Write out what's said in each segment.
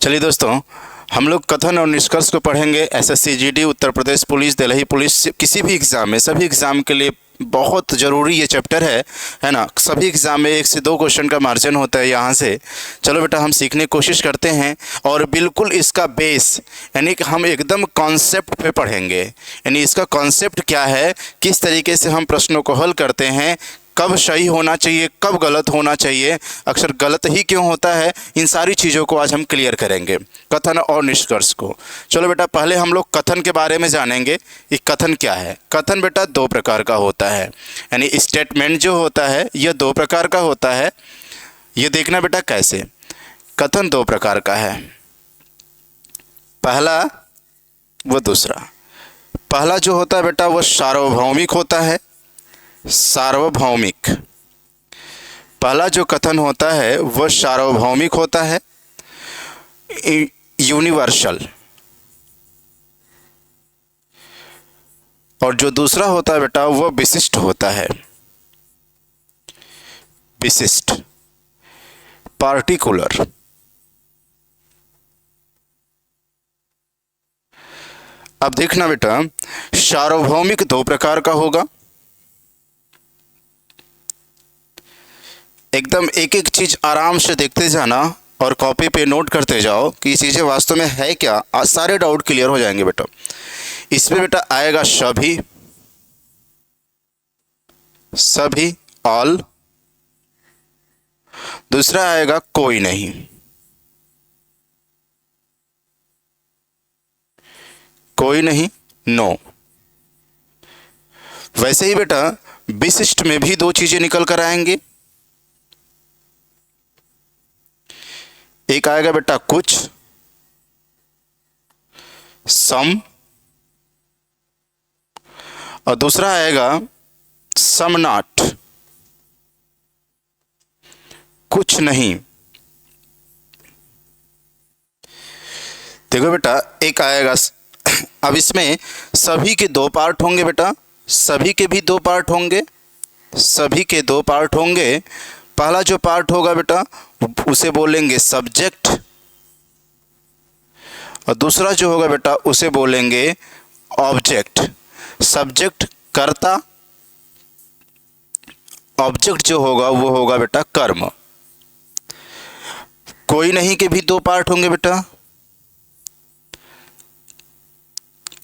चलिए दोस्तों, हम लोग कथन और निष्कर्ष को पढ़ेंगे। SSC GD, Uttar Pradesh police, Delhi police, किसी भी एग्ज़ाम में, सभी एग्ज़ाम के लिए बहुत ज़रूरी ये चैप्टर है ना। सभी एग्ज़ाम में 1 से 2 क्वेश्चन का मार्जिन होता है यहाँ से। चलो बेटा, हम सीखने की कोशिश करते हैं और बिल्कुल इसका बेस यानी कि हम एकदम कॉन्सेप्ट पे पढ़ेंगे। यानी इसका कॉन्सेप्ट क्या है, किस तरीके से हम प्रश्नों को हल करते हैं, कब सही होना चाहिए, कब गलत होना चाहिए, अक्सर गलत ही क्यों होता है, इन सारी चीज़ों को आज हम क्लियर करेंगे, कथन और निष्कर्ष को। चलो बेटा, पहले हम लोग कथन के बारे में जानेंगे कि कथन क्या है। कथन बेटा 2 प्रकार का होता है, यानी स्टेटमेंट जो होता है यह 2 प्रकार का होता है। ये देखना बेटा कैसे, कथन 2 प्रकार का है, पहला व दूसरा। पहला जो होता है बेटा वह सार्वभौमिक होता है। सार्वभौमिक, पहला जो कथन होता है वह सार्वभौमिक होता है, यूनिवर्सल। और जो दूसरा होता है बेटा वह विशिष्ट होता है। विशिष्ट, पार्टिकुलर। अब देखना बेटा, सार्वभौमिक 2 प्रकार का होगा। एकदम एक एक चीज़ आराम से देखते जाना और कॉपी पे नोट करते जाओ कि ये चीज़ें वास्तव में है क्या। आज सारे डाउट क्लियर हो जाएंगे बेटा। इसमें बेटा आएगा सभी, सभी, ऑल। दूसरा आएगा कोई नहीं, कोई नहीं, नो। वैसे ही बेटा विशिष्ट में भी 2 चीज़ें निकल कर आएंगी। एक आएगा बेटा कुछ, सम, और दूसरा आएगा सम नॉट, कुछ नहीं। देखो बेटा, एक आएगा, अब इसमें सभी के 2 पार्ट होंगे बेटा, सभी के भी 2 पार्ट होंगे, सभी के 2 पार्ट होंगे। पहला जो पार्ट होगा बेटा उसे बोलेंगे सब्जेक्ट, और दूसरा जो होगा बेटा उसे बोलेंगे ऑब्जेक्ट। सब्जेक्ट कर्ता, ऑब्जेक्ट जो होगा वो होगा बेटा कर्म। कोई नहीं के भी 2 पार्ट होंगे बेटा,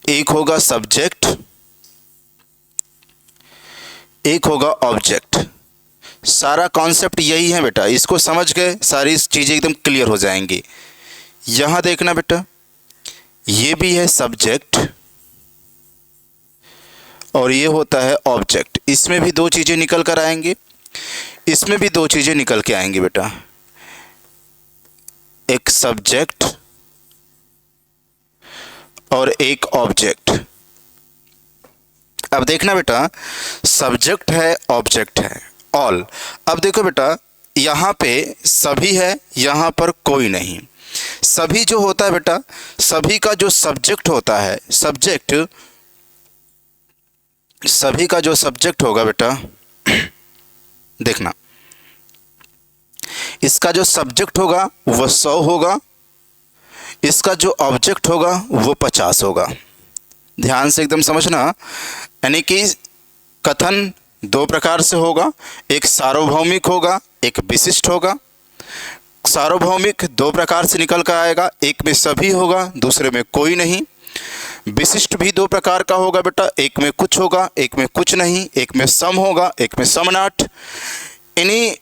एक होगा सब्जेक्ट, एक होगा ऑब्जेक्ट। सारा कॉन्सेप्ट यही है बेटा, इसको समझ के सारी चीज़ें एकदम क्लियर हो जाएंगी। यहाँ देखना बेटा, ये भी है सब्जेक्ट और ये होता है ऑब्जेक्ट। इसमें भी 2 चीज़ें निकल कर आएंगी, इसमें भी 2 चीज़ें निकल के आएंगी बेटा, एक सब्जेक्ट और एक ऑब्जेक्ट। अब देखना बेटा, सब्जेक्ट है, ऑब्जेक्ट है, ऑल। अब देखो बेटा, यहाँ पे सभी है, यहाँ पर कोई नहीं। सभी जो होता है बेटा, सभी का जो सब्जेक्ट होता है, सब्जेक्ट, सभी का जो सब्जेक्ट होगा बेटा, देखना, इसका जो सब्जेक्ट होगा वह 100 होगा, इसका जो ऑब्जेक्ट होगा वो 50 होगा। ध्यान से एकदम समझना। यानी कि कथन 2 प्रकार से होगा, एक सार्वभौमिक होगा, एक विशिष्ट होगा। सार्वभौमिक 2 प्रकार से निकल कर आएगा, एक में सभी होगा, दूसरे में कोई नहीं। विशिष्ट भी 2 प्रकार का होगा बेटा, एक में कुछ होगा, एक में कुछ नहीं, एक में सम होगा, एक में सम नॉट। इन्हीं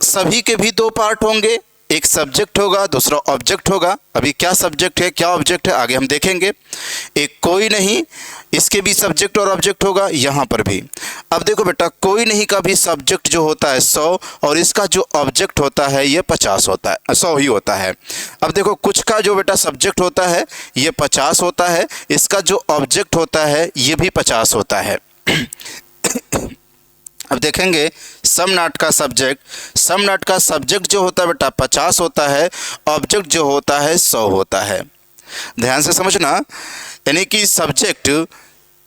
सभी के भी 2 पार्ट होंगे, एक सब्जेक्ट होगा, दूसरा ऑब्जेक्ट होगा। अभी क्या सब्जेक्ट है क्या ऑब्जेक्ट है आगे हम देखेंगे। एक कोई नहीं, इसके भी सब्जेक्ट और ऑब्जेक्ट होगा, यहाँ पर भी। अब देखो बेटा, कोई नहीं का भी सब्जेक्ट जो होता है 100 और इसका जो ऑब्जेक्ट होता है ये 50 होता है, 100 ही होता है। अब देखो, कुछ का जो बेटा सब्जेक्ट होता है ये 50 होता है, इसका जो ऑब्जेक्ट होता है ये भी 50 होता है। अब देखेंगे सम नॉट का सब्जेक्ट, सम नॉट का सब्जेक्ट जो होता है बेटा 50 होता है, ऑब्जेक्ट जो होता है 100 होता है। ध्यान से समझना। यानी कि सब्जेक्ट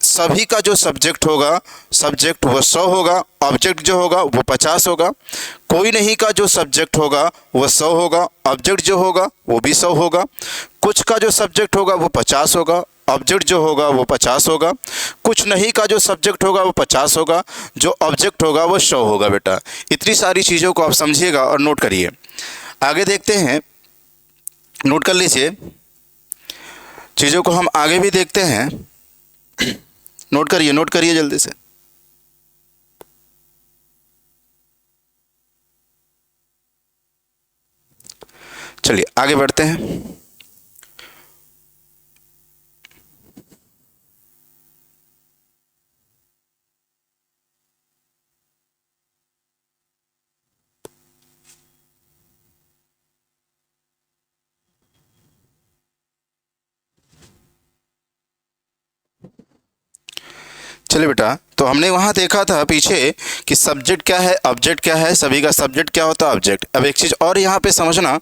सभी का जो सब्जेक्ट होगा, सब्जेक्ट वो 100 होगा, ऑब्जेक्ट जो होगा वो 50 होगा। कोई नहीं का जो सब्जेक्ट होगा वो 100 होगा, ऑब्जेक्ट जो होगा वो भी 100 होगा। कुछ का जो सब्जेक्ट होगा वो 50 होगा, ऑब्जेक्ट जो होगा वो 50 होगा। कुछ नहीं का जो सब्जेक्ट होगा वो 50 होगा, जो ऑब्जेक्ट होगा वो 100 होगा। बेटा इतनी सारी चीज़ों को आप समझिएगा और नोट करिए। आगे देखते हैं, नोट कर लीजिए, चीज़ों को हम आगे भी देखते हैं। नोट करिए जल्दी से। चलिए आगे बढ़ते हैं। चलिए बेटा, तो हमने वहाँ देखा था पीछे कि सब्जेक्ट क्या है, ऑब्जेक्ट क्या है, सभी का सब्जेक्ट क्या होता है, ऑब्जेक्ट। अब एक चीज़ और यहाँ पे समझना,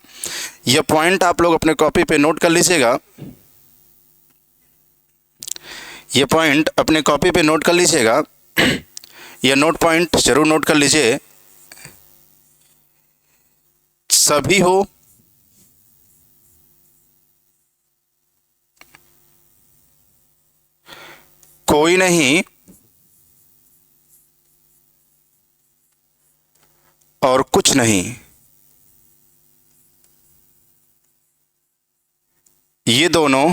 यह पॉइंट आप लोग अपने कॉपी पे नोट कर लीजिएगा। ये पॉइंट अपने कॉपी पे नोट कर लीजिएगा। यह नोट पॉइंट जरूर नोट कर लीजिए। सभी हो, कोई नहीं और कुछ नहीं, ये दोनों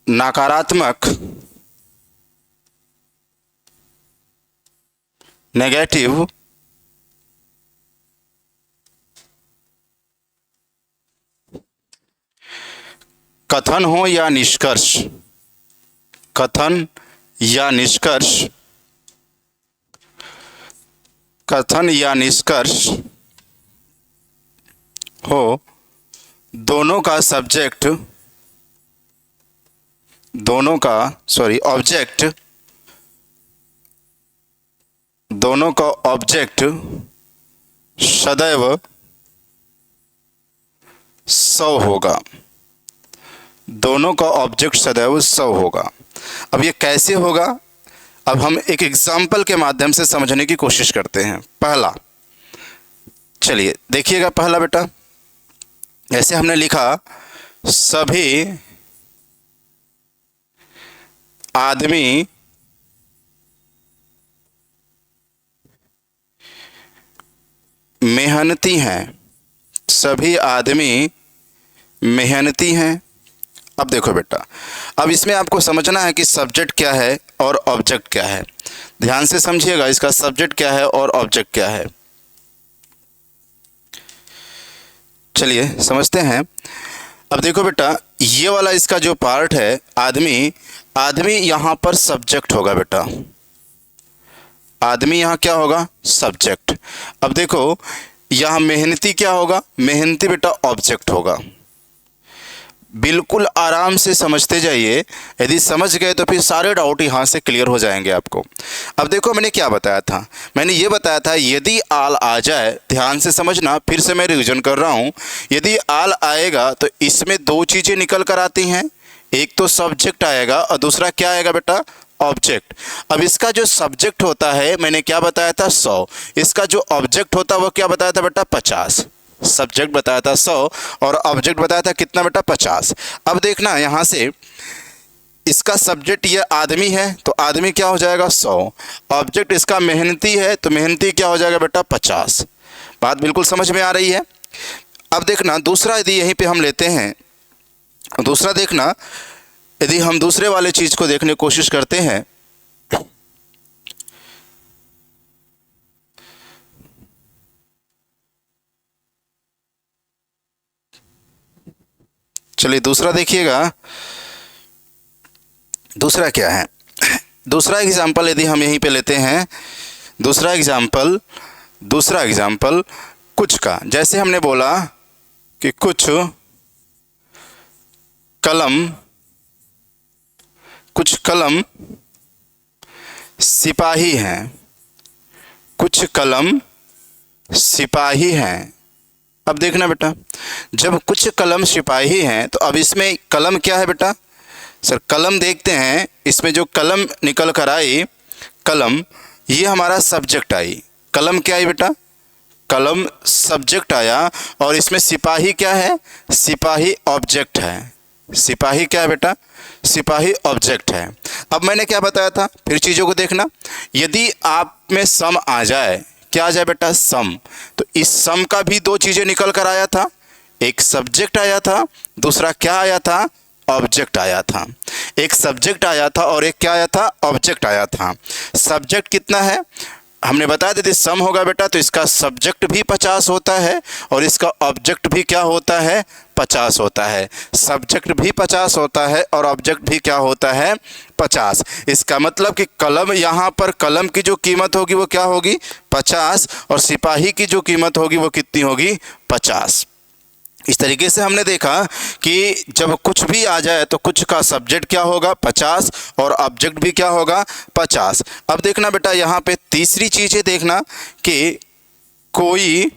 नकारात्मक, नेगेटिव कथन हो या निष्कर्ष, कथन या निष्कर्ष, कथन या निष्कर्ष हो, दोनों का सब्जेक्ट, ऑब्जेक्ट, दोनों का ऑब्जेक्ट सदैव 100 होगा, दोनों का ऑब्जेक्ट सदैव 100 होगा। अब ये कैसे होगा, अब हम एक एग्जाम्पल के माध्यम से समझने की कोशिश करते हैं। पहला, चलिए देखिएगा, पहला बेटा ऐसे हमने लिखा, सभी आदमी मेहनती हैं, सभी आदमी मेहनती हैं। अब देखो बेटा, अब इसमें आपको समझना है कि सब्जेक्ट क्या है और ऑब्जेक्ट क्या है। ध्यान से समझिएगा, इसका सब्जेक्ट क्या है और ऑब्जेक्ट क्या है। चलिए समझते हैं। अब देखो बेटा, ये वाला इसका जो पार्ट है, आदमी, आदमी यहाँ पर सब्जेक्ट होगा बेटा, आदमी यहाँ क्या होगा, सब्जेक्ट। अब देखो यहाँ मेहनती क्या होगा, मेहनती बेटा ऑब्जेक्ट होगा। बिल्कुल आराम से समझते जाइए, यदि समझ गए तो फिर सारे डाउट यहाँ से क्लियर हो जाएंगे आपको। अब देखो मैंने क्या बताया था, मैंने ये बताया था यदि आल आ जाए, ध्यान से समझना, फिर से मैं रिवीजन कर रहा हूँ। यदि आल आएगा तो इसमें दो चीज़ें निकल कर आती हैं, एक तो सब्जेक्ट आएगा और दूसरा क्या आएगा बेटा, ऑब्जेक्ट। अब इसका जो सब्जेक्ट होता है मैंने क्या बताया था, 100। इसका जो ऑब्जेक्ट होता है वो क्या बताया था बेटा, 50। सब्जेक्ट बताया था 100 और ऑब्जेक्ट बताया था कितना बेटा, 50। अब देखना यहाँ से, इसका सब्जेक्ट ये आदमी है तो आदमी क्या हो जाएगा, 100। ऑब्जेक्ट इसका मेहनती है तो मेहनती क्या हो जाएगा बेटा, 50। बात बिल्कुल समझ में आ रही है। अब देखना दूसरा, यदि यहीं पे हम लेते हैं, दूसरा देखना, यदि हम दूसरे वाले चीज़ को देखने की कोशिश करते हैं, चलिए दूसरा देखिएगा, दूसरा क्या है। दूसरा एग्जाम्पल यदि हम यहीं पे लेते हैं, दूसरा एग्जाम्पल कुछ का, जैसे हमने बोला कि कुछ कलम सिपाही हैं, कुछ कलम सिपाही हैं। अब देखना बेटा, जब कुछ कलम सिपाही हैं तो अब इसमें कलम क्या है बेटा? सर कलम देखते हैं, इसमें जो कलम निकल कर आई, कलम ये हमारा सब्जेक्ट आई। कलम क्या आई बेटा? कलम सब्जेक्ट आया। और इसमें सिपाही क्या है? सिपाही ऑब्जेक्ट है। सिपाही क्या है बेटा? सिपाही ऑब्जेक्ट है। अब मैंने क्या बताया था, फिर चीज़ों को देखना। यदि आप में सम आ जाए, क्या आ जाए बेटा? सम। तो इस सम का भी दो चीज़ें निकल कर आया था, एक सब्जेक्ट आया था, दूसरा क्या आया था? ऑब्जेक्ट आया था। एक सब्जेक्ट आया था और एक क्या आया था? ऑब्जेक्ट आया था। सब्जेक्ट कितना है? हमने बताया था, यदि सम होगा बेटा तो इसका सब्जेक्ट भी 50 होता है और इसका ऑब्जेक्ट भी क्या होता है? 50 होता है। सब्जेक्ट भी 50 होता है और ऑब्जेक्ट भी क्या होता है? 50। इसका मतलब कि कलम, यहाँ पर कलम की जो कीमत होगी वो क्या होगी? 50। और सिपाही की जो कीमत होगी वो कितनी होगी? 50। इस तरीके से हमने देखा कि जब कुछ भी आ जाए तो कुछ का सब्जेक्ट क्या होगा? 50 और ऑब्जेक्ट भी क्या होगा? 50। अब देखना बेटा, यहाँ पे तीसरी चीज़ है देखना कि कोई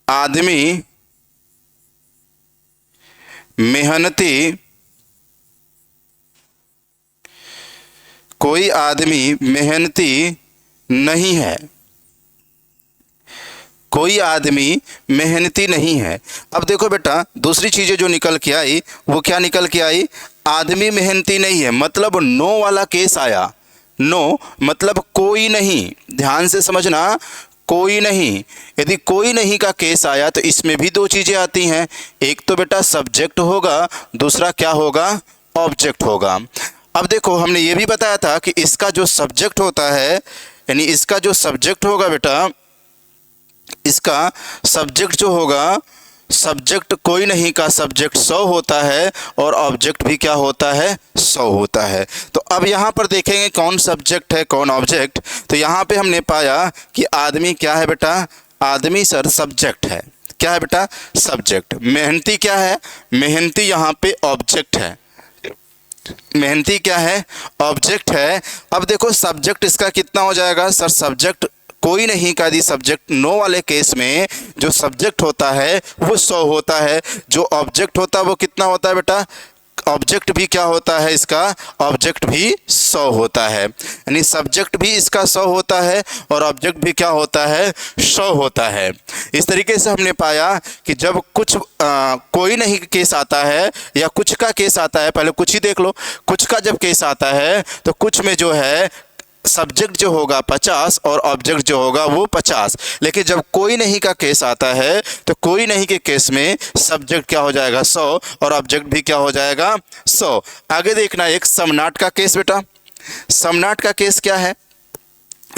आदमी मेहनती, कोई आदमी मेहनती नहीं है। कोई आदमी मेहनती नहीं है। अब देखो बेटा, दूसरी चीज़ें जो निकल के आई वो क्या निकल के आई? आदमी मेहनती नहीं है, मतलब नो वाला केस आया। नो मतलब कोई नहीं, ध्यान से समझना, कोई नहीं। यदि कोई नहीं का केस आया तो इसमें भी दो चीज़ें आती हैं, एक तो बेटा सब्जेक्ट होगा, दूसरा क्या होगा? ऑब्जेक्ट होगा। अब देखो, हमने ये भी बताया था कि इसका जो सब्जेक्ट होता है, यानी इसका जो सब्जेक्ट होगा बेटा, इसका सब्जेक्ट जो होगा, सब्जेक्ट कोई नहीं का सब्जेक्ट 100 होता है और ऑब्जेक्ट भी क्या होता है? 100 होता है। तो अब यहाँ पर देखेंगे कौन सब्जेक्ट है कौन ऑब्जेक्ट। तो यहाँ पे हमने पाया कि आदमी क्या है बेटा? आदमी सर सब्जेक्ट है। क्या है बेटा? सब्जेक्ट। मेहनती क्या है? मेहनती यहाँ पे ऑब्जेक्ट है। मेहनती क्या है? ऑब्जेक्ट है। अब देखो सब्जेक्ट इसका कितना हो जाएगा? सर सब्जेक्ट कोई नहीं का यदि सब्जेक्ट नो वाले केस में जो सब्जेक्ट होता है वो 100 होता है, जो ऑब्जेक्ट होता है वो कितना होता है बेटा? ऑब्जेक्ट भी क्या होता है इसका? ऑब्जेक्ट भी 100 होता है। यानी सब्जेक्ट भी इसका 100 होता है और ऑब्जेक्ट भी क्या होता है? 100 होता है। इस तरीके से हमने पाया कि जब कुछ कोई नहीं केस आता है या कुछ का केस आता है, पहले कुछ ही देख लो। कुछ का जब केस आता है तो कुछ में जो है सब्जेक्ट जो होगा 50 और ऑब्जेक्ट जो होगा वो 50। लेकिन जब कोई नहीं का केस आता है तो कोई नहीं के केस में सब्जेक्ट क्या हो जाएगा? 100 और ऑब्जेक्ट भी क्या हो जाएगा? 100। आगे देखना एक समनाट का केस बेटा। समनाट का केस क्या है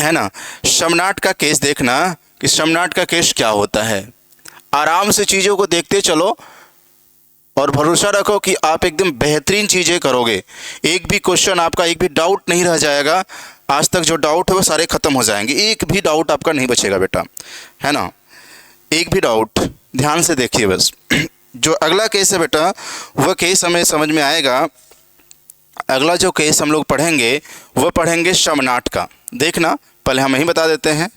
ना? समनाट का केस देखना कि समनाट का केस क्या होता है। आराम से चीज़ों को देखते चलो और भरोसा रखो कि आप एकदम बेहतरीन चीज़ें करोगे। एक भी क्वेश्चन आपका, एक भी डाउट नहीं रह जाएगा। आज तक जो डाउट है वो सारे ख़त्म हो जाएंगे, एक भी डाउट आपका नहीं बचेगा बेटा, है ना? एक भी डाउट, ध्यान से देखिए बस। जो अगला केस है बेटा वह केस हमें समझ में आएगा। अगला जो केस हम लोग पढ़ेंगे वह पढ़ेंगे समनाट का। देखना, पहले हम यही बता देते हैं,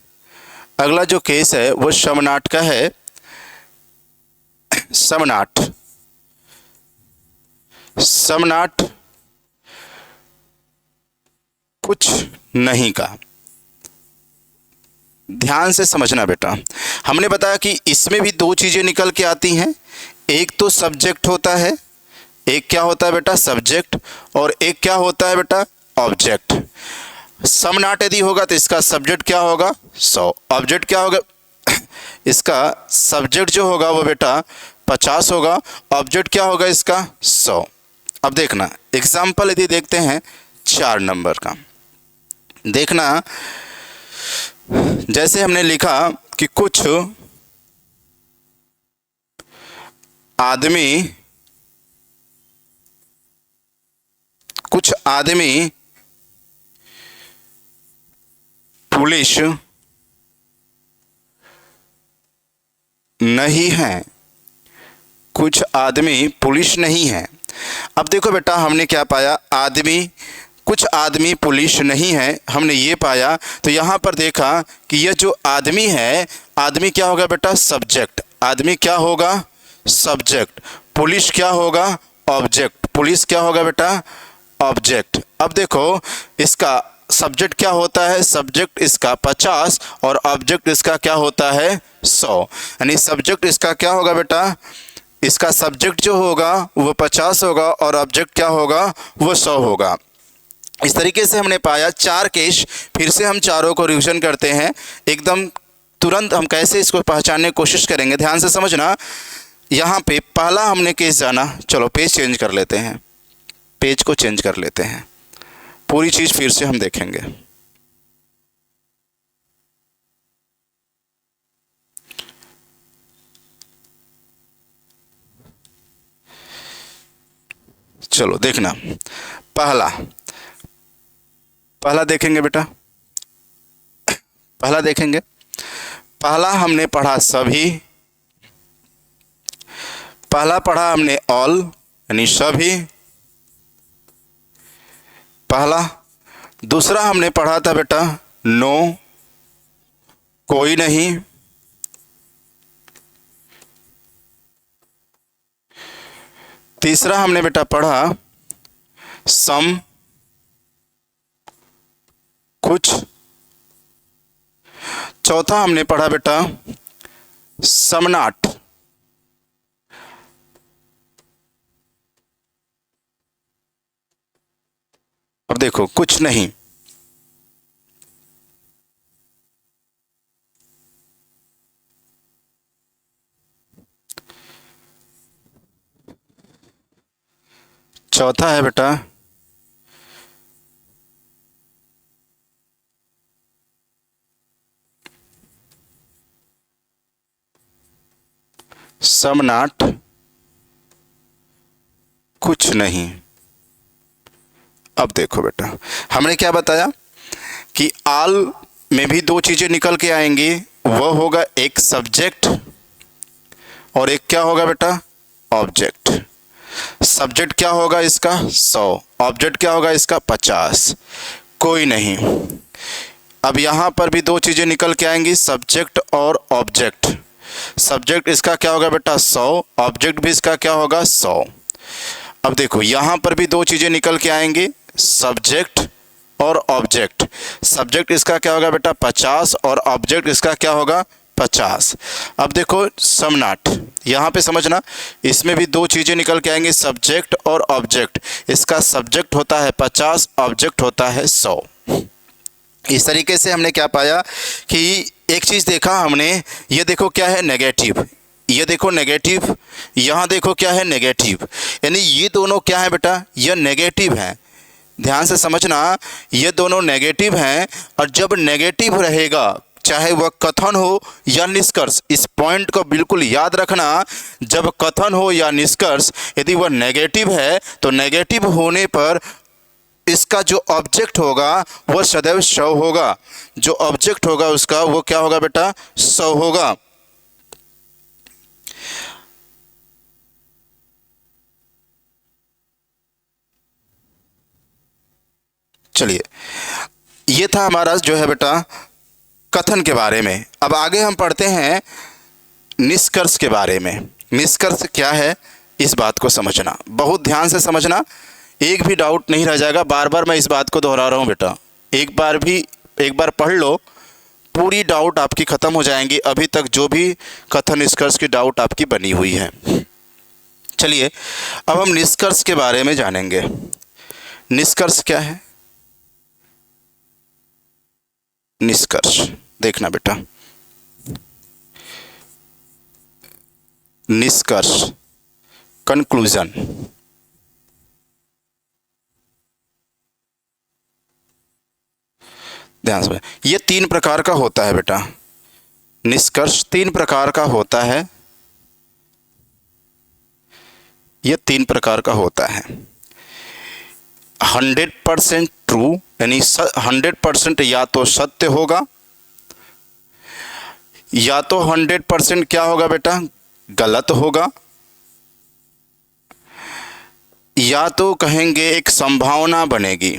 अगला जो केस है वह समनाट का है। समनाट, समनाट कुछ नहीं का। ध्यान से समझना बेटा, हमने बताया कि इसमें भी दो चीज़ें निकल के आती हैं, एक तो सब्जेक्ट होता है, एक क्या होता है बेटा? सब्जेक्ट, और एक क्या होता है बेटा? ऑब्जेक्ट। समनाट यदि होगा तो इसका सब्जेक्ट क्या होगा? 100। ऑब्जेक्ट क्या होगा? इसका सब्जेक्ट जो होगा वो बेटा 50 होगा, ऑब्जेक्ट क्या होगा इसका? 100। अब देखना एग्जाम्पल यदि देखते हैं 4 नंबर का, देखना जैसे हमने लिखा कि कुछ आदमी पुलिस नहीं है। कुछ आदमी पुलिस नहीं है। अब देखो बेटा, हमने क्या पाया? आदमी कुछ आदमी पुलिस नहीं है, हमने ये पाया। तो यहाँ पर देखा कि यह जो आदमी है, आदमी क्या होगा बेटा? सब्जेक्ट। आदमी क्या होगा? सब्जेक्ट। पुलिस क्या होगा? ऑब्जेक्ट। पुलिस क्या होगा बेटा? ऑब्जेक्ट। अब देखो इसका सब्जेक्ट क्या होता है? सब्जेक्ट इसका 50 और ऑब्जेक्ट इसका क्या होता है? 100। यानी सब्जेक्ट इसका क्या होगा बेटा? इसका सब्जेक्ट जो होगा वो 50 होगा और ऑब्जेक्ट क्या होगा? वो 100 होगा। इस तरीके से हमने पाया 4 केस। फिर से हम चारों को रिवीजन करते हैं एकदम तुरंत। हम कैसे इसको पहचानने की कोशिश करेंगे, ध्यान से समझना। यहाँ पे पहला हमने केस जाना। चलो पेज चेंज कर लेते हैं, पेज को चेंज कर लेते हैं, पूरी चीज़ फिर से हम देखेंगे। चलो देखना, पहला देखेंगे बेटा, पहला देखेंगे। पहला हमने पढ़ा सभी, पहला पढ़ा हमने ऑल यानी सभी, पहला। दूसरा हमने पढ़ा था बेटा नो, कोई नहीं। तीसरा हमने बेटा पढ़ा सम, कुछ। चौथा हमने पढ़ा बेटा सम नॉट। अब देखो कुछ नहीं। चौथा है बेटा सम नॉट, कुछ नहीं। अब देखो बेटा हमने क्या बताया कि ऑल में भी 2 चीज़ें निकल के आएंगी। वह होगा एक सब्जेक्ट और एक क्या होगा बेटा? ऑब्जेक्ट। सब्जेक्ट क्या होगा इसका? 100। ऑब्जेक्ट क्या होगा इसका? 50। कोई नहीं। अब यहाँ पर भी 2 चीज़ें निकल के आएंगी, सब्जेक्ट और ऑब्जेक्ट। सब्जेक्ट इसका क्या होगा बेटा? 100। ऑब्जेक्ट भी इसका क्या होगा? 100। अब देखो यहाँ पर भी 2 चीज़ें निकल के आएंगी, सब्जेक्ट और ऑब्जेक्ट। सब्जेक्ट इसका क्या होगा बेटा? 50 और ऑब्जेक्ट इसका क्या होगा? 50। अब देखो सम नॉट, यहाँ पे समझना, इसमें भी 2 चीज़ें निकल के आएंगी, सब्जेक्ट और ऑब्जेक्ट। इसका सब्जेक्ट होता है 50, ऑब्जेक्ट होता है 100। इस तरीके से हमने क्या पाया कि एक चीज़ देखा हमने, ये देखो क्या है? नेगेटिव। ये देखो नेगेटिव, यहाँ देखो क्या है? नेगेटिव। यानी ये दोनों क्या है बेटा? ये नेगेटिव हैं। ध्यान से समझना, ये दोनों नेगेटिव हैं। और जब नेगेटिव रहेगा, चाहे वह कथन हो या निष्कर्ष, इस पॉइंट को बिल्कुल याद रखना। जब कथन हो या निष्कर्ष यदि वह नेगेटिव है तो नेगेटिव होने पर इसका जो ऑब्जेक्ट होगा वह सदैव 100 होगा। जो ऑब्जेक्ट होगा उसका वो क्या होगा बेटा? 100 होगा। चलिए ये था हमारा जो है बेटा कथन के बारे में। अब आगे हम पढ़ते हैं निष्कर्ष के बारे में। निष्कर्ष क्या है इस बात को समझना, बहुत ध्यान से समझना, एक भी डाउट नहीं रह जाएगा। बार बार मैं इस बात को दोहरा रहा हूँ बेटा, एक बार पढ़ लो, पूरी डाउट आपकी ख़त्म हो जाएंगी। अभी तक जो भी कथन निष्कर्ष की डाउट आपकी बनी हुई है। चलिए अब हम निष्कर्ष के बारे में जानेंगे। निष्कर्ष क्या है? निष्कर्ष देखना बेटा, निष्कर्ष कंक्लूजन। ध्यान से, ये 3 प्रकार का होता है बेटा। निष्कर्ष 3 प्रकार का होता है। ये 3 प्रकार का होता है। 100% ट्रू यानी 100% या तो सत्य होगा, या तो 100% क्या होगा बेटा? गलत होगा, या तो कहेंगे एक संभावना बनेगी।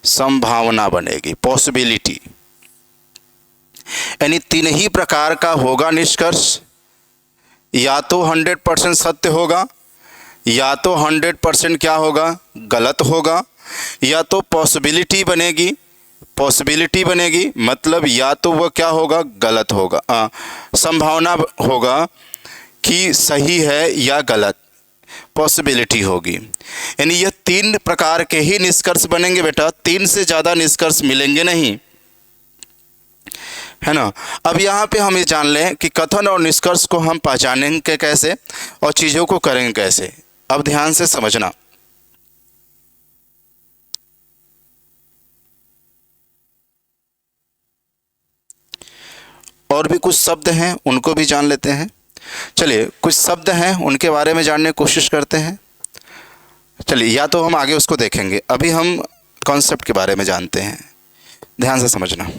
संभावना बनेगी, पॉसिबिलिटी। यानी तीन ही प्रकार का होगा निष्कर्ष, या तो 100% सत्य होगा, या तो 100% क्या होगा, गलत होगा, या तो पॉसिबिलिटी बनेगी। पॉसिबिलिटी बनेगी मतलब या तो वह क्या होगा, गलत होगा, संभावना होगा कि सही है या गलत, पॉसिबिलिटी होगी। यानी यह तीन प्रकार के ही निष्कर्ष बनेंगे बेटा, तीन से ज़्यादा निष्कर्ष मिलेंगे नहीं, है ना। अब यहाँ पे हम ये जान लें कि कथन और निष्कर्ष को हम पहचानेंगे कैसे और चीज़ों को करेंगे कैसे। अब ध्यान से समझना। और भी कुछ शब्द हैं उनको भी जान लेते हैं। चलिए कुछ शब्द हैं उनके बारे में जानने की कोशिश करते हैं। चलिए या तो हम आगे उसको देखेंगे, अभी हम कॉन्सेप्ट के बारे में जानते हैं। ध्यान से समझना,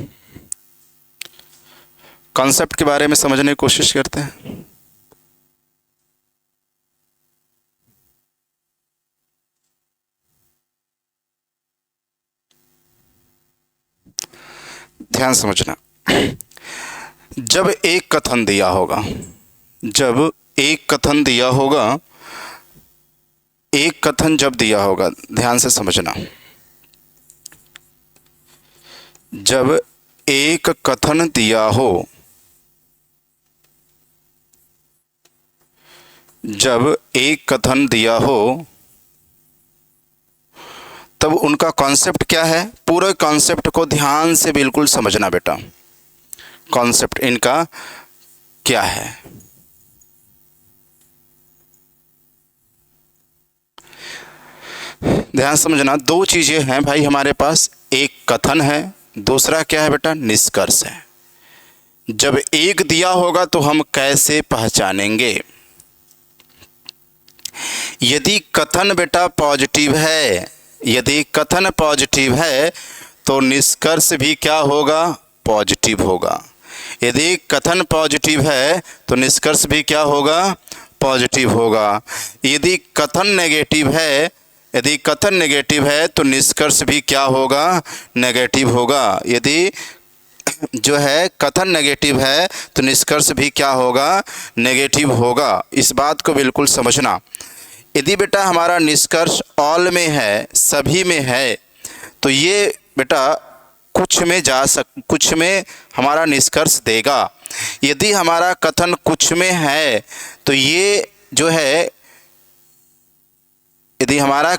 कॉन्सेप्ट के बारे में समझने की कोशिश करते हैं। ध्यान समझना। जब एक कथन दिया होगा, जब एक कथन दिया होगा, एक कथन जब दिया होगा, ध्यान से समझना। जब एक कथन दिया हो, जब एक कथन दिया हो तब उनका कॉन्सेप्ट क्या है, पूरे कॉन्सेप्ट को ध्यान से बिल्कुल समझना बेटा। कॉन्सेप्ट इनका क्या है, ध्यान समझना। दो चीजें हैं भाई हमारे पास, एक कथन है, दूसरा क्या है बेटा, निष्कर्ष है। जब एक दिया होगा तो हम कैसे पहचानेंगे? यदि कथन बेटा पॉजिटिव है, यदि कथन पॉजिटिव है तो निष्कर्ष भी क्या होगा, पॉजिटिव होगा। यदि कथन पॉजिटिव है तो निष्कर्ष भी क्या होगा, पॉजिटिव होगा। यदि कथन नेगेटिव है, यदि कथन नेगेटिव है तो निष्कर्ष भी क्या होगा, नेगेटिव होगा। यदि जो है कथन नेगेटिव है तो निष्कर्ष भी क्या होगा, नेगेटिव होगा। इस बात को बिल्कुल समझना। यदि बेटा हमारा निष्कर्ष ऑल में है, सभी में है, तो ये बेटा कुछ में हमारा निष्कर्ष देगा। यदि हमारा कथन कुछ में है तो ये जो है, यदि हमारा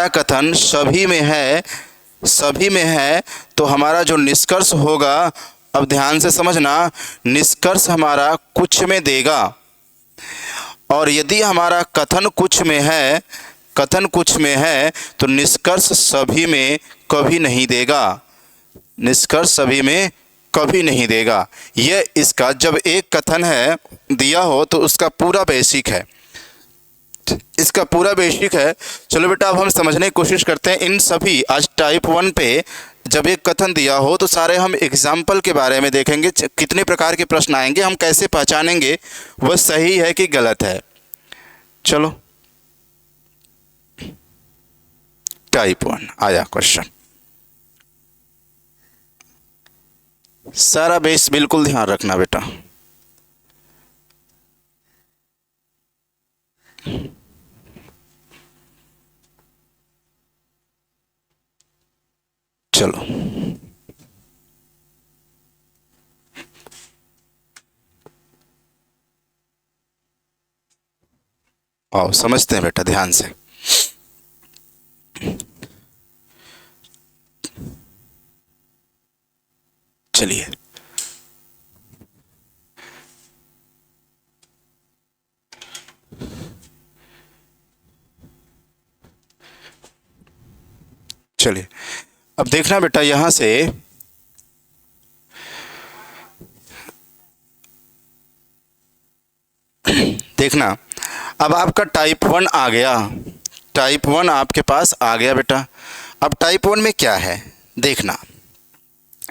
कथन सभी में है तो हमारा जो निष्कर्ष होगा, अब ध्यान से समझना, निष्कर्ष हमारा कुछ में देगा। और यदि हमारा कथन कुछ में है तो निष्कर्ष सभी में कभी नहीं देगा, निष्कर्ष सभी में कभी नहीं देगा। यह इसका जब एक कथन है दिया हो तो उसका पूरा बेसिक है, इसका पूरा बेसिक है। चलो बेटा अब हम समझने की कोशिश करते हैं इन सभी। आज टाइप 1 पे जब एक कथन दिया हो तो सारे हम एग्जाम्पल के बारे में देखेंगे, कितने प्रकार के प्रश्न आएंगे, हम कैसे पहचानेंगे वह सही है कि गलत है। चलो टाइप 1 आया क्वेश्चन। सारा बेस बिल्कुल ध्यान रखना बेटा। चलो आओ समझते हैं बेटा ध्यान से। चलिए अब देखना बेटा, यहां से देखना। अब आपका टाइप 1 आ गया, टाइप 1 आपके पास आ गया बेटा। अब टाइप 1 में क्या है देखना,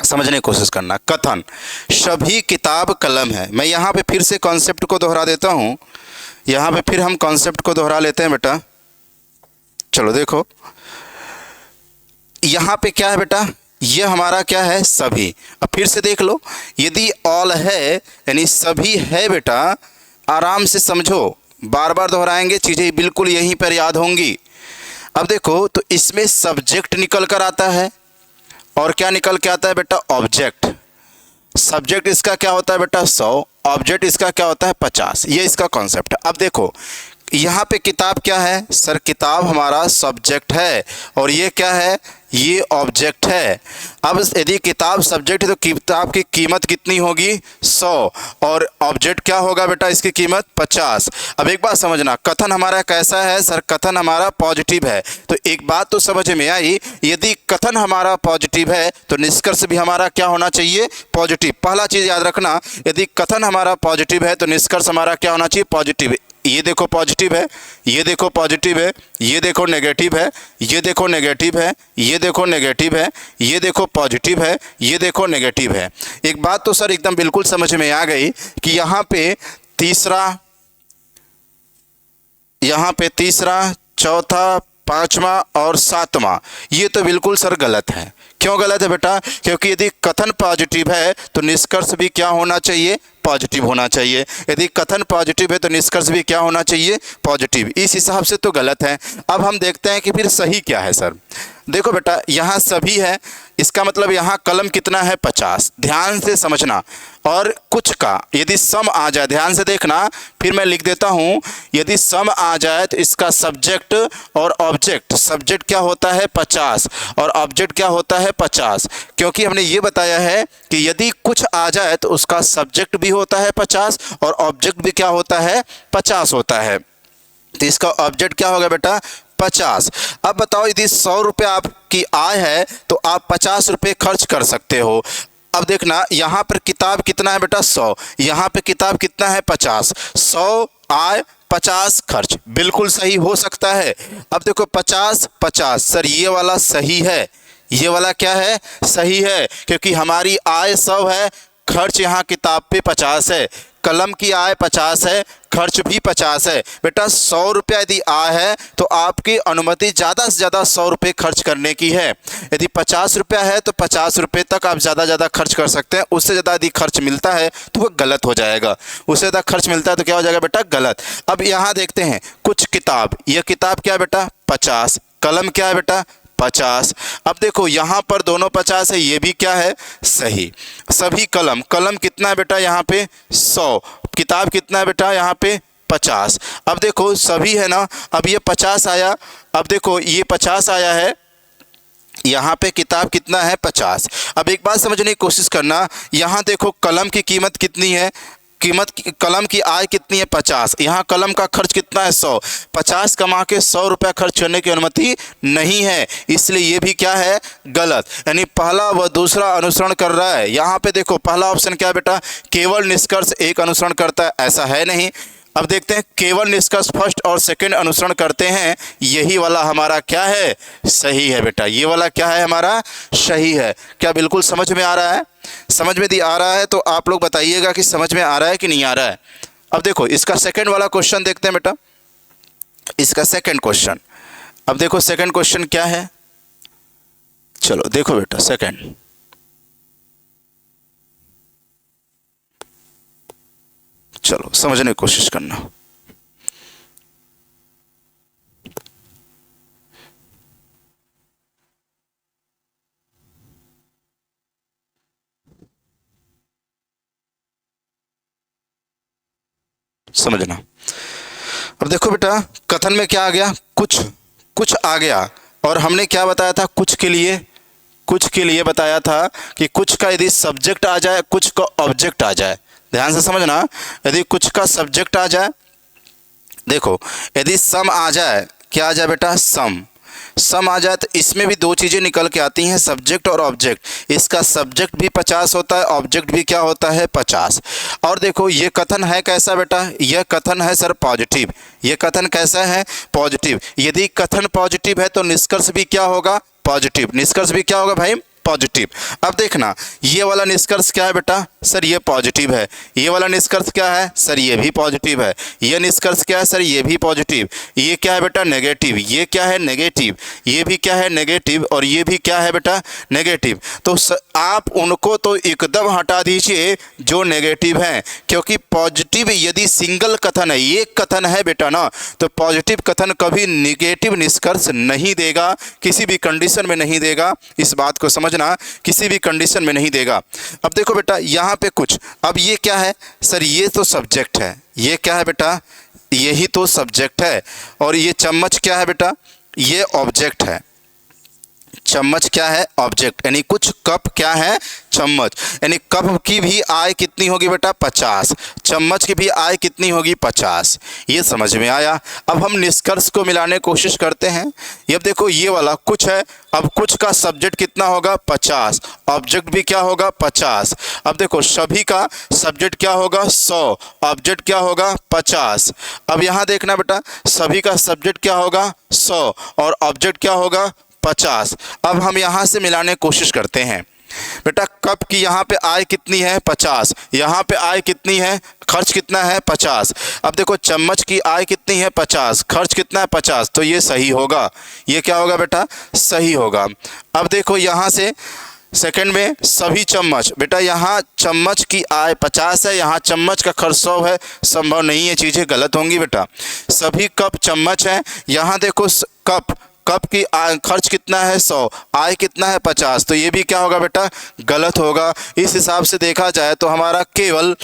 समझने की कोशिश करना। कथन सभी किताब कलम है। मैं यहाँ पे फिर से कॉन्सेप्ट को दोहरा देता हूँ, यहाँ पे फिर हम कॉन्सेप्ट को दोहरा लेते हैं बेटा। चलो देखो यहाँ पे क्या है बेटा, ये हमारा क्या है, सभी। अब फिर से देख लो, यदि ऑल है यानी सभी है बेटा, आराम से समझो, बार बार दोहराएंगे, चीज़ें बिल्कुल यहीं पर याद होंगी। अब देखो तो इसमें सब्जेक्ट निकल कर आता है और क्या निकल के आता है बेटा, ऑब्जेक्ट। सब्जेक्ट इसका क्या होता है बेटा 100, ऑब्जेक्ट इसका क्या होता है 50। ये इसका कॉन्सेप्ट है। अब देखो यहाँ पे किताब क्या है सर, किताब हमारा सब्जेक्ट है और ये क्या है, ये ऑब्जेक्ट है। अब यदि किताब सब्जेक्ट है तो किताब की कीमत कितनी होगी 100 और ऑब्जेक्ट क्या होगा बेटा, इसकी कीमत 50। अब एक बात समझना, कथन हमारा कैसा है सर, कथन हमारा पॉजिटिव है। तो एक बात तो समझ में आई, यदि कथन हमारा पॉजिटिव है तो निष्कर्ष भी हमारा क्या होना चाहिए, पॉजिटिव। पहला चीज़ याद रखना, यदि कथन हमारा पॉजिटिव है तो निष्कर्ष हमारा क्या होना चाहिए, पॉजिटिव। ये देखो पॉजिटिव है, ये देखो पॉजिटिव है, ये देखो नेगेटिव है, ये देखो नेगेटिव है, ये देखो नेगेटिव है, ये देखो पॉजिटिव है, ये देखो नेगेटिव है। एक बात तो सर एकदम बिल्कुल समझ में आ गई कि यहाँ पे तीसरा, चौथा, पांचवा और सातवां, ये तो बिल्कुल सर गलत है। क्यों गलत है बेटा, क्योंकि यदि कथन पॉजिटिव है तो निष्कर्ष भी क्या होना चाहिए, पॉजिटिव होना चाहिए। यदि कथन पॉजिटिव है तो निष्कर्ष भी क्या होना चाहिए, पॉजिटिव। इस हिसाब से तो गलत है। अब हम देखते हैं कि फिर सही क्या है सर। देखो बेटा यहाँ सभी है, इसका मतलब यहाँ कलम कितना है 50। ध्यान से समझना। और कुछ का यदि सम आ जाए, ध्यान से देखना, फिर मैं लिख देता हूँ, यदि सम आ जाए तो इसका सब्जेक्ट और ऑब्जेक्ट, सब्जेक्ट क्या होता है 50 और ऑब्जेक्ट क्या होता है 50। क्योंकि हमने ये बताया है कि यदि कुछ आ जाए तो उसका सब्जेक्ट भी होता है 50 और ऑब्जेक्ट भी क्या होता है 50 होता है। तो इसका ऑब्जेक्ट क्या होगा बेटा 50। अब बताओ यदि 100 रुपये आपकी आय है तो आप 50 रुपये खर्च कर सकते हो। अब देखना यहाँ पर किताब कितना है बेटा 100, यहाँ पे किताब कितना है 50। 100 आय 50 खर्च, बिल्कुल सही हो सकता है। अब देखो 50 सर, ये वाला सही है, ये वाला क्या है, सही है, क्योंकि हमारी आय 100 है, खर्च यहाँ किताब पे 50 है। कलम की आय 50 है, खर्च भी 50 है। बेटा 100 रुपया यदि आय है तो आपकी अनुमति ज़्यादा से ज़्यादा 100 रुपये खर्च करने की है। यदि 50 रुपया है तो 50 रुपये तक आप ज़्यादा खर्च कर सकते हैं। उससे ज़्यादा यदि खर्च मिलता है तो वो गलत हो जाएगा। उससे ज़्यादा खर्च मिलता है तो क्या हो जाएगा बेटा, गलत। अब यहाँ देखते हैं कुछ किताब, यह किताब क्या है बेटा 50, कलम क्या है बेटा 50। अब देखो यहाँ पर दोनों 50 है, ये भी क्या है सही। सभी कलम, कलम कितना है बेटा यहाँ पे 100, किताब कितना है बेटा यहाँ पे 50। अब देखो सभी है ना, अब ये 50 आया, अब देखो ये 50 आया है, यहाँ पे किताब कितना है 50। अब एक बात समझने की कोशिश करना, यहाँ देखो कलम की कीमत कितनी है, कलम की आय कितनी है 50, यहाँ कलम का खर्च कितना है 100। 50 कमा के 100 रुपया खर्च करने की अनुमति नहीं है, इसलिए ये भी क्या है गलत। यानी पहला व दूसरा अनुसरण कर रहा है। यहाँ पे देखो पहला ऑप्शन क्या है बेटा, केवल निष्कर्ष एक अनुसरण करता है, ऐसा है नहीं। अब देखते हैं केवल निष्कर्ष फर्स्ट और सेकंड अनुसरण करते हैं, यही वाला हमारा क्या है सही है बेटा, ये वाला क्या है हमारा सही है। क्या बिल्कुल समझ में आ रहा है? समझ में यदि आ रहा है तो आप लोग बताइएगा कि समझ में आ रहा है कि नहीं आ रहा है। अब देखो इसका सेकंड वाला क्वेश्चन देखते हैं बेटा, इसका सेकंड क्वेश्चन। अब देखो सेकंड क्वेश्चन क्या है, चलो देखो बेटा सेकंड। चलो समझने की कोशिश करना। समझना। अब देखो बेटा कथन में क्या आ गया, कुछ आ गया, और हमने क्या बताया था कुछ के लिए बताया था कि कुछ का यदि सब्जेक्ट आ जाए, कुछ का ऑब्जेक्ट आ जाए। ध्यान से समझना, यदि कुछ का सब्जेक्ट आ जाए, देखो यदि सम आ जाए, क्या आ जाए बेटा सम आ जाए, तो इसमें भी दो चीज़ें निकल के आती हैं, सब्जेक्ट और ऑब्जेक्ट। इसका सब्जेक्ट भी 50 होता है, ऑब्जेक्ट भी क्या होता है 50। और देखो ये कथन है कैसा बेटा, यह कथन है सर पॉजिटिव। ये कथन कैसा है पॉजिटिव। यदि कथन पॉजिटिव है तो निष्कर्ष भी क्या होगा पॉजिटिव। निष्कर्ष भी क्या होगा भाई पॉजिटिव। अब देखना ये वाला निष्कर्ष क्या है बेटा, सर ये पॉजिटिव है। ये वाला निष्कर्ष क्या है, सर ये भी पॉजिटिव है। ये निष्कर्ष क्या है, सर ये भी पॉजिटिव। ये क्या है बेटा, नेगेटिव। ये क्या है, नेगेटिव। ये भी क्या है, नेगेटिव। और ये भी क्या है बेटा, नेगेटिव। तो आप उनको तो एकदम हटा दीजिए जो नेगेटिव हैं, क्योंकि पॉजिटिव यदि सिंगल कथन है, एक कथन है बेटा ना, तो पॉजिटिव कथन कभी नेगेटिव निष्कर्ष नहीं देगा, किसी भी कंडीशन में नहीं देगा। इस बात को समझना, किसी भी कंडीशन में नहीं देगा। अब देखो बेटा यहाँ पे कुछ, अब ये क्या है, सर ये तो सब्जेक्ट है। ये क्या है बेटा, यही तो सब्जेक्ट है। और ये चम्मच क्या है बेटा, ये ऑब्जेक्ट है। चम्मच क्या है, ऑब्जेक्ट। यानी कुछ कप क्या है, चम्मच। यानी कप की भी आय कितनी होगी बेटा, 50। चम्मच की भी आय कितनी होगी, 50। ये समझ में आया। अब हम निष्कर्ष को मिलाने की कोशिश करते हैं। ये देखो ये वाला कुछ है, अब कुछ का सब्जेक्ट कितना होगा, 50। ऑब्जेक्ट भी क्या होगा, 50। अब देखो सभी का सब्जेक्ट क्या होगा, 100। ऑब्जेक्ट क्या होगा, 50। अब यहाँ देखना बेटा, सभी का सब्जेक्ट क्या होगा, 100 और ऑब्जेक्ट क्या होगा, 50। अब हम यहाँ से मिलाने की कोशिश करते हैं। बेटा कप की यहाँ पे आय कितनी है, 50। यहाँ पे आय कितनी है, खर्च कितना है, 50। अब देखो चम्मच की आय कितनी है, 50। खर्च कितना है, 50। तो ये सही होगा। ये क्या होगा बेटा, सही होगा। अब देखो यहाँ से सेकंड में सभी चम्मच, बेटा यहाँ चम्मच की आय 50 है, यहाँ चम्मच का खर्च 100 है। संभव नहीं है, चीज़ें गलत होंगी बेटा। सभी कप चम्मच हैं, यहाँ देखो कप की खर्च कितना है, 100। आय कितना है, 50। तो ये भी क्या होगा बेटा, गलत होगा। इस हिसाब से देखा जाए तो हमारा केवल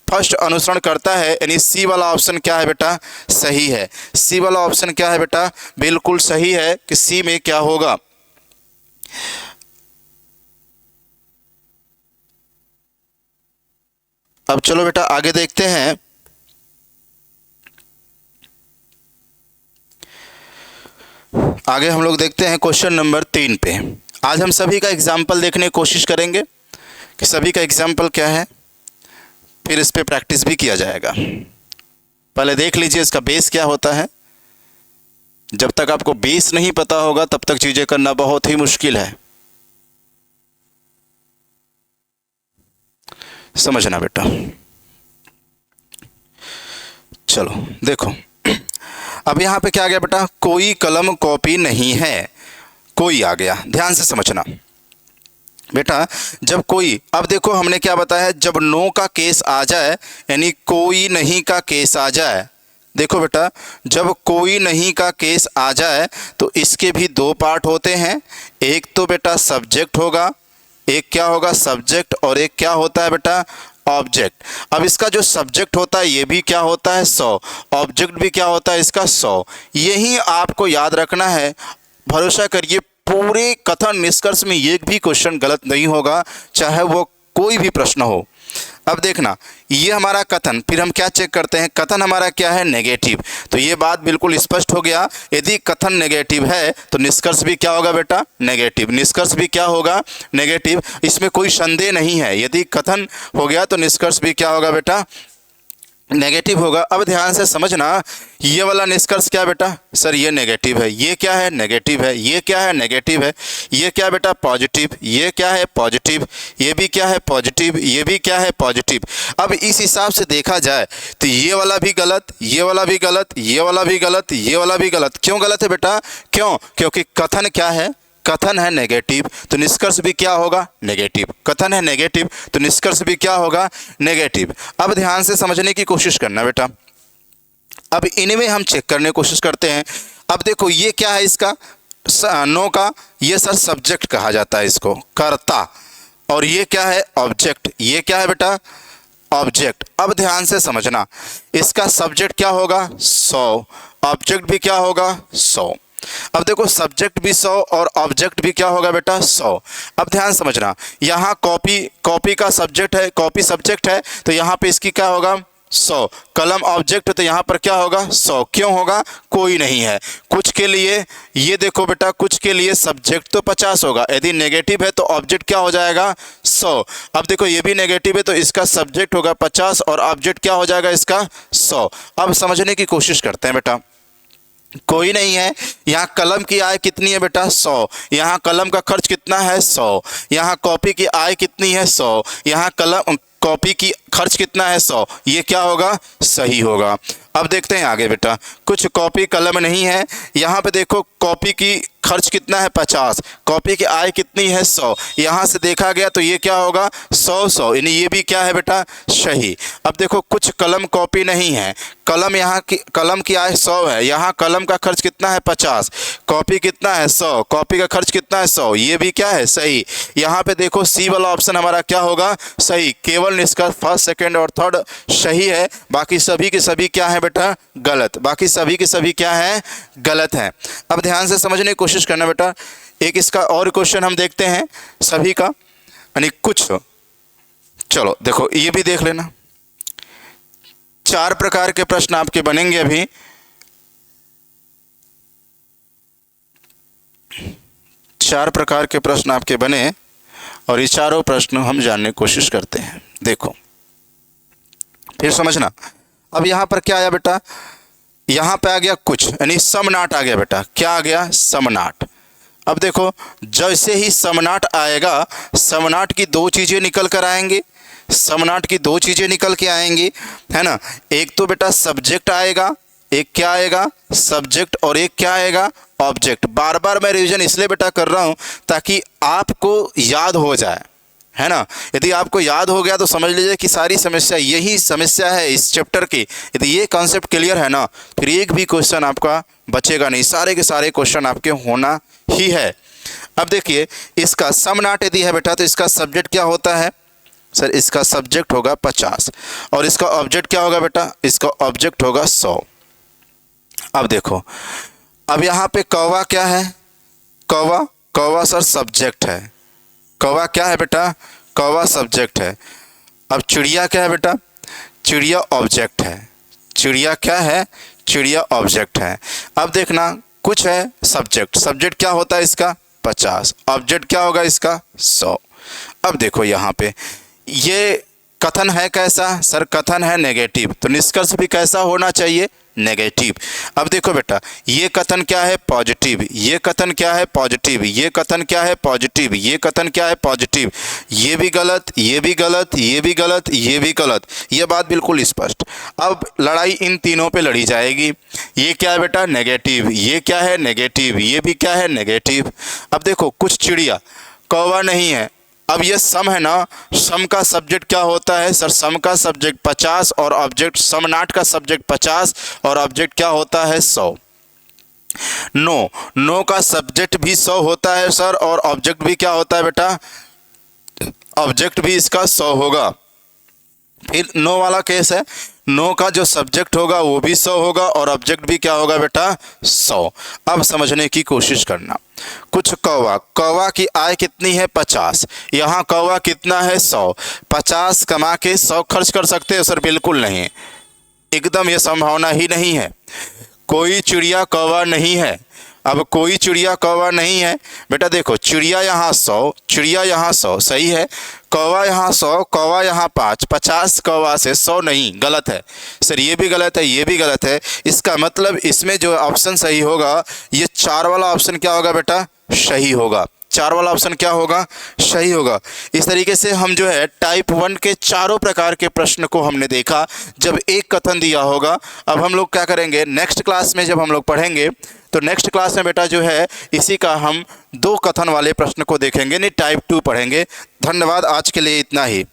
फर्स्ट अनुसरण करता है, यानी सी वाला ऑप्शन क्या है बेटा, सही है। सी वाला ऑप्शन क्या है बेटा, बिल्कुल सही है कि सी में क्या होगा। अब चलो बेटा आगे देखते हैं। आगे हम लोग देखते हैं क्वेश्चन नंबर 3 पे। आज हम सभी का एग्जाम्पल देखने की कोशिश करेंगे कि सभी का एग्जाम्पल क्या है, फिर इस पे प्रैक्टिस भी किया जाएगा। पहले देख लीजिए इसका बेस क्या होता है। जब तक आपको बेस नहीं पता होगा तब तक चीज़ें करना बहुत ही मुश्किल है, समझना बेटा। चलो देखो, अब यहाँ पे क्या आ गया बेटा, कोई कलम कॉपी नहीं है। कोई आ गया, ध्यान से समझना बेटा। जब कोई, अब देखो हमने क्या बताया, जब नो का केस आ जाए, यानी कोई नहीं का केस आ जाए। देखो बेटा जब कोई नहीं का केस आ जाए तो इसके भी दो पार्ट होते हैं। एक तो बेटा सब्जेक्ट होगा, एक क्या होगा, सब्जेक्ट, और एक क्या होता है बेटा, ऑब्जेक्ट। अब इसका जो सब्जेक्ट होता है ये भी क्या होता है, 100। ऑब्जेक्ट भी क्या होता है इसका, 100। यही आपको याद रखना है। भरोसा करिए पूरे कथन निष्कर्ष में एक भी क्वेश्चन गलत नहीं होगा, चाहे वो कोई भी प्रश्न हो। अब देखना ये हमारा कथन, फिर हम क्या चेक करते हैं, कथन हमारा क्या है, नेगेटिव। तो ये बात बिल्कुल स्पष्ट हो गया, यदि कथन नेगेटिव है तो निष्कर्ष भी क्या होगा बेटा, नेगेटिव। निष्कर्ष भी क्या होगा, नेगेटिव। इसमें कोई संदेह नहीं है, यदि कथन हो गया तो निष्कर्ष भी क्या होगा बेटा, नेगेटिव होगा। अब ध्यान से समझना, ये वाला निष्कर्ष क्या बेटा, सर ये नेगेटिव है। ये क्या है, नेगेटिव है। ये क्या है, नेगेटिव है। ये क्या बेटा, पॉजिटिव। ये क्या है, पॉजिटिव। ये भी क्या है, पॉजिटिव। ये भी क्या है, पॉजिटिव। अब इस हिसाब से देखा जाए तो ये वाला भी गलत, ये वाला भी गलत, ये वाला भी गलत, ये वाला भी गलत। क्यों गलत है बेटा, क्यों, क्योंकि कथन क्या है, कथन है नेगेटिव, तो निष्कर्ष भी क्या होगा, नेगेटिव। कथन है नेगेटिव तो निष्कर्ष भी क्या होगा, नेगेटिव। अब ध्यान से समझने की कोशिश करना बेटा। अब इनमें हम चेक करने की कोशिश करते हैं। अब देखो ये क्या है, इसका नो का, ये सर सब्जेक्ट कहा जाता है इसको, कर्ता। और ये क्या है, ऑब्जेक्ट। ये क्या है बेटा, ऑब्जेक्ट। अब ध्यान से समझना, इसका सब्जेक्ट क्या होगा, 100। ऑब्जेक्ट भी क्या होगा, 100। अब देखो सब्जेक्ट भी 100 और ऑब्जेक्ट भी क्या होगा बेटा, 100। अब ध्यान समझना, यहाँ कॉपी का सब्जेक्ट है, कॉपी सब्जेक्ट है, तो यहाँ पे इसकी क्या होगा, 100। कलम ऑब्जेक्ट, तो यहाँ पर क्या होगा, 100। क्यों होगा, कोई नहीं है। कुछ के लिए, ये देखो बेटा, कुछ के लिए सब्जेक्ट तो 50 होगा, यदि नेगेटिव है तो ऑब्जेक्ट क्या हो जाएगा, 100। अब देखो ये भी नेगेटिव है तो इसका सब्जेक्ट होगा 50 और ऑब्जेक्ट क्या हो जाएगा इसका, 100। अब समझने की कोशिश करते हैं बेटा। कोई नहीं है। यहाँ कलम की आय कितनी है बेटा 100। यहाँ कलम का खर्च कितना है 100। यहाँ कॉपी की आय कितनी है 100। यहाँ कलम कॉपी की खर्च कितना है 100। ये क्या होगा, सही होगा। अब देखते हैं आगे बेटा, कुछ कॉपी कलम नहीं है। यहाँ पे देखो कॉपी की खर्च कितना है 50, कॉपी की आय कितनी है 100। यहाँ से देखा गया तो ये क्या होगा 100 यानी ये भी क्या है बेटा सही। अब देखो कुछ कलम कॉपी नहीं है, कलम यहाँ की कलम की आय 100 है। यहाँ कलम का खर्च कितना है 50, कॉपी कितना है 100, कॉपी का खर्च कितना है 100, ये भी क्या है सही। यहाँ पे देखो सी वाला ऑप्शन हमारा क्या होगा सही। केवल निष्कर्ष फर्स्ट सेकंड और थर्ड सही है, बाकी सभी के सभी क्या है बेटा गलत। बाकी सभी के सभी क्या है गलत हैं। अब ध्यान से समझने की कोशिश करना बेटा। एक इसका और क्वेश्चन हम देखते हैं सभी का, यानी कुछ, चलो देखो ये भी देख लेना। 4 प्रकार के प्रश्न आपके बनेंगे अभी। 4 प्रकार के प्रश्न आपके बने और ये चारों प्रश्न हम जानने की कोशिश करते हैं। देखो फिर समझना। अब यहाँ पर क्या आया बेटा, यहाँ पे आ गया कुछ, यानी समनाट आ गया बेटा। क्या आ गया समनाट। अब देखो जैसे ही समनाट आएगा, समनाट की 2 चीज़ें निकल कर आएंगी। समनाट की 2 चीज़ें निकल के आएंगी, है ना। एक तो बेटा सब्जेक्ट आएगा, एक क्या आएगा सब्जेक्ट, और एक क्या आएगा ऑब्जेक्ट। बार बार मैं रिवीजन इसलिए बेटा कर रहा हूँ ताकि आपको याद हो जाए, है ना। यदि आपको याद हो गया तो समझ लीजिए कि सारी समस्या यही समस्या है इस चैप्टर की। यदि ये कॉन्सेप्ट क्लियर है ना, फिर एक भी क्वेश्चन आपका बचेगा नहीं, सारे के सारे क्वेश्चन आपके होना ही है। अब देखिए इसका समनाट यदि है बेटा तो इसका सब्जेक्ट क्या होता है सर, इसका सब्जेक्ट होगा 50 और इसका ऑब्जेक्ट क्या होगा बेटा, इसका ऑब्जेक्ट होगा 100। अब देखो अब यहाँ पे कौवा क्या है, कौवा, कौवा सर सब्जेक्ट है। कौवा क्या है बेटा, कौवा सब्जेक्ट है। अब चिड़िया क्या है बेटा, चिड़िया ऑब्जेक्ट है। चिड़िया क्या है, चिड़िया ऑब्जेक्ट है। अब देखना कुछ है सब्जेक्ट, सब्जेक्ट क्या होता है इसका 50, ऑब्जेक्ट क्या होगा इसका 100। अब देखो यहाँ पे ये कथन है कैसा सर, कथन है नेगेटिव, तो निष्कर्ष भी कैसा होना चाहिए नेगेटिव। अब देखो बेटा ये कथन क्या है पॉजिटिव, ये कथन क्या है पॉजिटिव, ये कथन क्या है पॉजिटिव, ये कथन क्या है पॉजिटिव। ये भी गलत, ये भी गलत, ये भी गलत, ये भी गलत। ये बात बिल्कुल स्पष्ट। अब लड़ाई इन तीनों पे लड़ी जाएगी। ये क्या है बेटा नेगेटिव, ये क्या है नेगेटिव, ये भी क्या है नेगेटिव। अब देखो कुछ चिड़िया, कौवा नहीं है। अब ये सम है ना, सम का सब्जेक्ट क्या होता है सर, सम का सब्जेक्ट 50 और ऑब्जेक्ट, समनाट का सब्जेक्ट 50 और ऑब्जेक्ट क्या होता है 100। नो, नो का सब्जेक्ट भी 100 होता है सर और ऑब्जेक्ट भी क्या होता है बेटा, ऑब्जेक्ट भी इसका 100 होगा। फिर नो वाला केस है, नो का जो सब्जेक्ट होगा वो भी 100 होगा और ऑब्जेक्ट भी क्या होगा बेटा 100। अब समझने की कोशिश करना। कुछ कौवा, कौवा की आय कितनी है 50, यहाँ कौवा कितना है 100। 50 कमा के 100 खर्च कर सकते हैं सर, बिल्कुल नहीं, एकदम ये संभावना ही नहीं है। कोई चिड़िया कौवा नहीं है। अब कोई चिड़िया कौवा नहीं है बेटा, देखो चिड़िया यहाँ 100, चिड़िया यहाँ 100 सही है, कौवा यहाँ 100, कौवा यहाँ 5, 50 कौवा से 100 नहीं, गलत है सर, ये भी गलत है, ये भी गलत है। इसका मतलब इसमें जो ऑप्शन सही होगा ये 4 वाला ऑप्शन क्या होगा बेटा सही होगा। 4 वाला ऑप्शन क्या होगा सही होगा। इस तरीके से हम जो है टाइप 1 के चारों प्रकार के प्रश्न को हमने देखा जब एक कथन दिया होगा। अब हम लोग क्या करेंगे नेक्स्ट क्लास में, जब हम लोग पढ़ेंगे तो नेक्स्ट क्लास में बेटा जो है इसी का हम 2 कथन वाले प्रश्न को देखेंगे, नहीं टाइप 2 पढ़ेंगे। धन्यवाद, आज के लिए इतना ही।